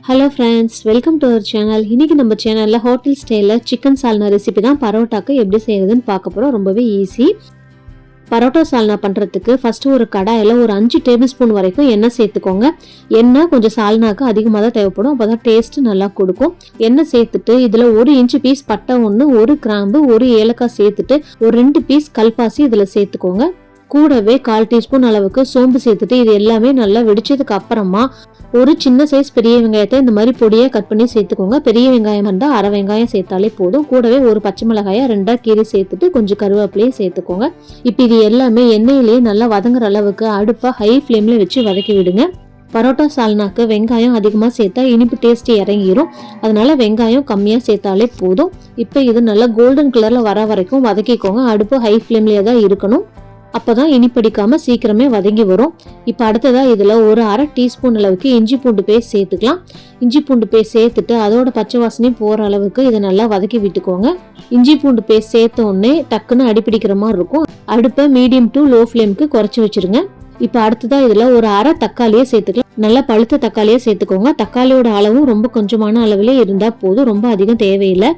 Hello friends, welcome to our channel. இன்றைக்கி நம்ம சேனலில் ஹோட்டல் ஸ்டைலில் சிக்கன் சால்னா ரெசிபி தான் பரோட்டாக்கு எப்படி செய்கிறதுன்னு பார்க்க போகிறோம். ரொம்பவே ஈஸி. பரோட்டா சால்னா பண்ணுறதுக்கு ஃபஸ்ட்டு ஒரு கடாயில் ஒரு 5 டேபிள் ஸ்பூன் வரைக்கும் எண்ணெய் சேர்த்துக்கோங்க. எண்ணெய் கொஞ்சம் சால்னாக்கு அதிகமாக தான் தேவைப்படும், அப்போ தான் டேஸ்ட்டு நல்லா கொடுக்கும். எண்ணெய் சேர்த்துட்டு இதில் 1 இன்ச்சு பீஸ் பட்டை ஒன்று, 1 கிராம்பு, 1 ஏலக்காய் சேர்த்துட்டு ஒரு 2 பீஸ் கல்பாசி இதில் சேர்த்துக்கோங்க. கூடவே 1/4 டீஸ்பூன் அளவுக்கு சோம்பு சேர்த்துட்டு இது எல்லாமே நல்லா வெடிச்சதுக்கு அப்புறமா ஒரு சின்ன சைஸ் பெரிய வெங்காயத்தை இந்த மாதிரி பொடியாக கட் பண்ணி சேர்த்துக்கோங்க. பெரிய வெங்காயம் இருந்தால் அரை வெங்காயம் சேர்த்தாலே போதும். கூடவே ஒரு பச்சை மிளகாயை 2 கீரை சேர்த்துட்டு கொஞ்சம் கருவேப்பிலையும் சேர்த்துக்கோங்க. இப்போ இது எல்லாமே எண்ணெயிலேயே நல்லா வதங்குற அளவுக்கு அடுப்பை ஹை ஃப்ளேமில் வச்சு வதக்கி விடுங்க. பரோட்டா சால்னாக்கு வெங்காயம் அதிகமாக சேர்த்தா இனிப்பு டேஸ்ட் இறங்கிடும், அதனால வெங்காயம் கம்மியாக சேர்த்தாலே போதும். இப்போ இது நல்லா கோல்டன் கலரில் வர வரைக்கும் வதக்கிக்கோங்க. அடுப்பு ஹை ஃப்ளேம்லேயே தான் இருக்கணும், அப்போதான் இனிப்படிக்காம சீக்கிரமே வதங்கி வரும். இப்போ அடுத்ததா இதில் ஒரு அரை டீஸ்பூன் அளவுக்கு இஞ்சி பூண்டு பேஸ்ட் சேர்த்துக்கலாம். இஞ்சி பூண்டு பேஸ்ட் சேர்த்துட்டு அதோட பச்சை வாசனை போகிற அளவுக்கு இதை நல்லா வதக்கி விட்டுக்கோங்க. இஞ்சி பூண்டு பேஸ்ட் சேர்த்த உடனே டக்குன்னு அடிப்பிடிக்கிற மாதிரி இருக்கும். அடுப்பை மீடியம் டு லோ ஃப்ளேமுக்கு குறைச்சி வச்சிருங்க. இப்போ அடுத்ததா இதில் ஒரு அரை தக்காளியை சேர்த்துக்கலாம். நல்லா பழுத்த தக்காளியை சேர்த்துக்கோங்க. தக்காளியோட அளவும் ரொம்ப கொஞ்சமான அளவிலே இருந்தால் போதும், ரொம்ப அதிகம் தேவையில்லை.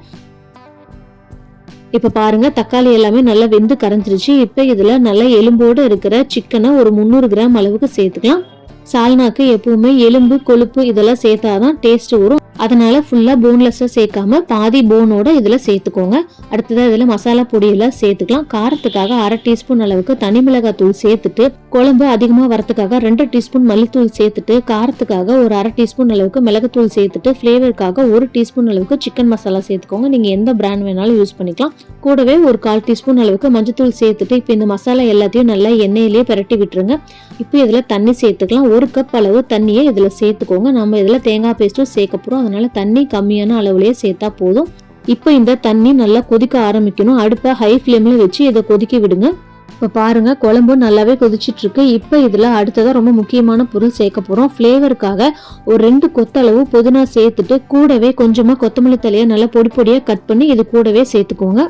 இப்போ பாருங்க, தக்காளி எல்லாமே நல்லா வெந்து கரைஞ்சிருச்சு. இப்போ இதில் நல்லா எலும்போடு இருக்கிற சிக்கனை ஒரு 300 கிராம் அளவுக்கு சேர்த்துக்கலாம். சால்னாக்கு எப்பவுமே எலும்பு கொழுப்பு இதெல்லாம் சேர்த்தாதான் டேஸ்ட் வரும், அதனால ஃபுல்லா போன்லெஸ்ஸா சேர்க்காம பாதி போனோட இதுல சேர்த்துக்கோங்க. அடுத்ததா இதுல மசாலா பொடியெல்லாம் சேர்த்துக்கலாம். காரத்துக்காக அரை டீஸ்பூன் அளவுக்கு தனி மிளகாய் தூள் சேர்த்துட்டு, குழம்பு அதிகமா வரத்துக்காக 2 டீஸ்பூன் மல்லித்தூள் சேர்த்துட்டு, காரத்துக்காக ஒரு அரை டீஸ்பூன் அளவுக்கு மிளகுத்தூள் சேர்த்துட்டு, ஃபிளேவருக்காக 1 டீஸ்பூன் அளவுக்கு சிக்கன் மசாலா சேர்த்துக்கோங்க. நீங்க எந்த பிராண்ட் வேணாலும் யூஸ் பண்ணிக்கலாம். கூடவே ஒரு 1/4 டீஸ்பூன் அளவுக்கு மஞ்சத்தூள் சேர்த்துட்டு இப்போ இந்த மசாலா எல்லாத்தையும் நல்லா எண்ணெயிலேயே பிரட்டி விட்டுருங்க. இப்போ இதுல தண்ணி சேர்த்துக்கலாம். 1 கப் அளவு தண்ணியை இதுல சேர்த்துக்கோங்க. நம்ம இதுல தேங்காய் பேஸ்ட்டும் சேர்க்க போறோம், அதனால தண்ணி கம்மியான அளவுலயே சேர்த்தா போதும். இப்போ இந்த தண்ணி நல்லா கொதிக்க ஆரம்பிக்கணும். அடுப்பை ஹை ஃப்ளேம்ல வச்சு இதை கொதிக்க விடுங்க. இப்போ பாருங்க, குழம்பு நல்லாவே கொதிச்சிட்டு இருக்கு. இப்போ இதுல அடுத்ததான் ரொம்ப முக்கியமான பொருள் சேர்க்க போறோம். ஃப்ளேவருக்காக ஒரு 2 கொத்தளவு புதினா சேர்த்துட்டு, கூடவே கொஞ்சமா கொத்தமல்லி தலையை நல்லா பொடி பொடியா கட் பண்ணி இது கூடவே சேர்த்துக்கோங்க.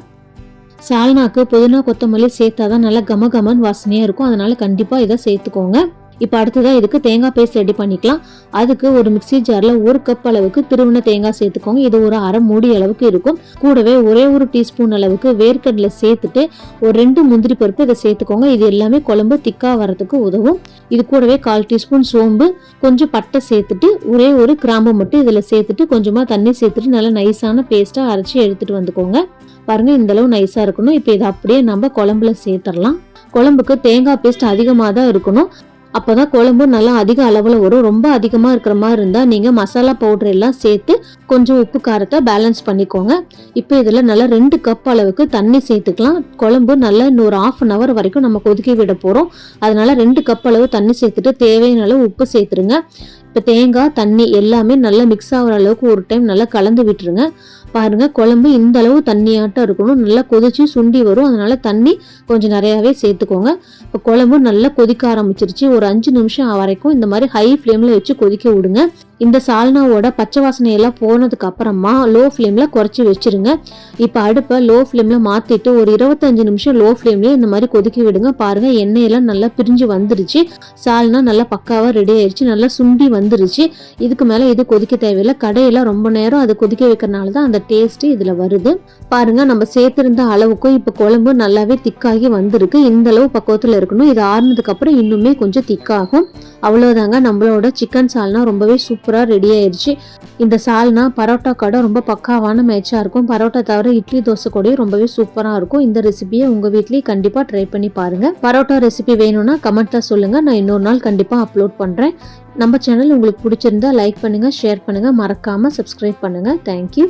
சால்னாக்கு புதினா கொத்தமல்லி சேர்த்தாதான் நல்லா கமகமன் வாசனையா இருக்கும், அதனால கண்டிப்பா இதை சேர்த்துக்கோங்க. இப்போ அடுத்ததான் இதுக்கு தேங்காய் பேஸ்ட் ரெடி பண்ணிக்கலாம். அதுக்கு ஒரு மிக்ஸி ஜாரில் 1 கப் அளவுக்கு திருவின தேங்காய் சேர்த்துக்கோங்க. இது ஒரு அரை மூடி அளவுக்கு இருக்கும். கூடவே ஒரே 1 டீஸ்பூன் அளவுக்கு வேர்க்கடலை சேர்த்துட்டு ஒரு 2 முந்திரி பருப்பு இதை சேர்த்துக்கோங்க. இது எல்லாமே குழம்பு திக்கா வரதுக்கு உதவும். இது கூடவே 1/4 டீஸ்பூன் சோம்பு, கொஞ்சம் பட்டை சேர்த்துட்டு, ஒரே 1 கிராம்பு மட்டும் இதில் சேர்த்துட்டு கொஞ்சமா தண்ணி சேர்த்துட்டு நல்லா நைஸான பேஸ்டா அரைச்சி எடுத்துட்டு வந்துக்கோங்க. பாருங்க, இந்த அளவு நைஸா இருக்கணும். இப்போ இதை அப்படியே நம்ம குழம்புல சேர்த்துடலாம். குழம்புக்கு தேங்காய் பேஸ்ட் அதிகமாக தான் இருக்கணும், அப்போதான் குழம்பு நல்லா அதிக அளவுல வரும். ரொம்ப அதிகமா இருக்கிற மாதிரி இருந்தா நீங்க மசாலா பவுடர் எல்லாம் சேர்த்து கொஞ்சம் உப்பு காரத்தை பேலன்ஸ் பண்ணிக்கோங்க. இப்போ இதுல நல்லா 2 கப் அளவுக்கு தண்ணி சேர்த்துக்கலாம். குழம்பு நல்லா இன்னொரு 1/2 hour வரைக்கும் நம்ம கொதிக்க விட போறோம், அதனால 2 கப் அளவு தண்ணி சேர்த்துட்டு தேவையான அளவு உப்பு சேர்த்துருங்க. இப்போ தேங்காய் தண்ணி எல்லாமே நல்லா மிக்ஸ் ஆகிற அளவுக்கு ஒரு டைம் நல்லா கலந்து விட்டுருங்க. பாருங்க, குழம்பு இந்த அளவு தண்ணியாட்டம் இருக்கணும், நல்லா கொதிச்சு சுண்டி வரும், அதனால தண்ணி கொஞ்சம் நிறையாவே சேர்த்துக்கோங்க. இப்போ குழம்பு நல்லா கொதிக்க ஆரம்பிச்சிருச்சு. ஒரு 5 நிமிஷம் வரைக்கும் இந்த மாதிரி ஹை ஃப்ளேம்ல வச்சு கொதிக்க விடுங்க. இந்த சால்னாவோட பச்சை வாசனை எல்லாம் போனதுக்கு அப்புறமா லோ ஃப்ளேம்ல குறைச்சி வச்சிருங்க. இப்போ அடுப்பை லோ ஃப்ளேம்ல மாத்திட்டு ஒரு 25 நிமிஷம் லோ ஃப்ளேம்ல இந்த மாதிரி கொதிக்க விடுங்க. பாருங்க, எண்ணெயெல்லாம் நல்லா பிரிஞ்சு வந்துருச்சு. சால்னா நல்லா பக்காவா ரெடி ஆயிடுச்சு, நல்லா சுண்டி வந்துருச்சு. இதுக்கு மேல இது கொதிக்க தேவையில்லை. கடையில ரொம்ப நேரம் அது கொதிக்க வைக்கிறதுனால தான் அந்த டேஸ்ட் இதுல வருது. பாருங்க, நம்ம சேர்த்திருந்த அளவுக்கும் இப்ப குழம்பு நல்லாவே திக்காகி வந்திருக்கு. இந்த அளவு பக்குவத்துல இருக்கணும். இது ஆறுனதுக்கு அப்புறம் இன்னுமே கொஞ்சம் திக்காகும். அவ்வளவுதாங்க, நம்மளோட சிக்கன் சால்னா ரொம்பவே சூப்பரா ரெடி ஆயிடுச்சு. இந்த சால்னா பரோட்டா கடை ரொம்ப பக்காவான மேட்சா இருக்கும். பரோட்டா தவிர இட்லி தோசை கூட ரொம்பவே சூப்பரா இருக்கும். இந்த ரெசிபியை உங்க வீட்லயே கண்டிப்பா ட்ரை பண்ணி பாருங்க. பரோட்டா ரெசிபி வேணும்னா கமெண்ட்ல சொல்லுங்க, நான் இன்னொரு நாள் கண்டிப்பா அப்லோட் பண்றேன். நம்ம சேனல் உங்களுக்கு பிடிச்சிருந்தா லைக் பண்ணுங்க, ஷேர் பண்ணுங்க, மறக்காம சப்ஸ்கிரைப் பண்ணுங்க. தேங்க்யூ.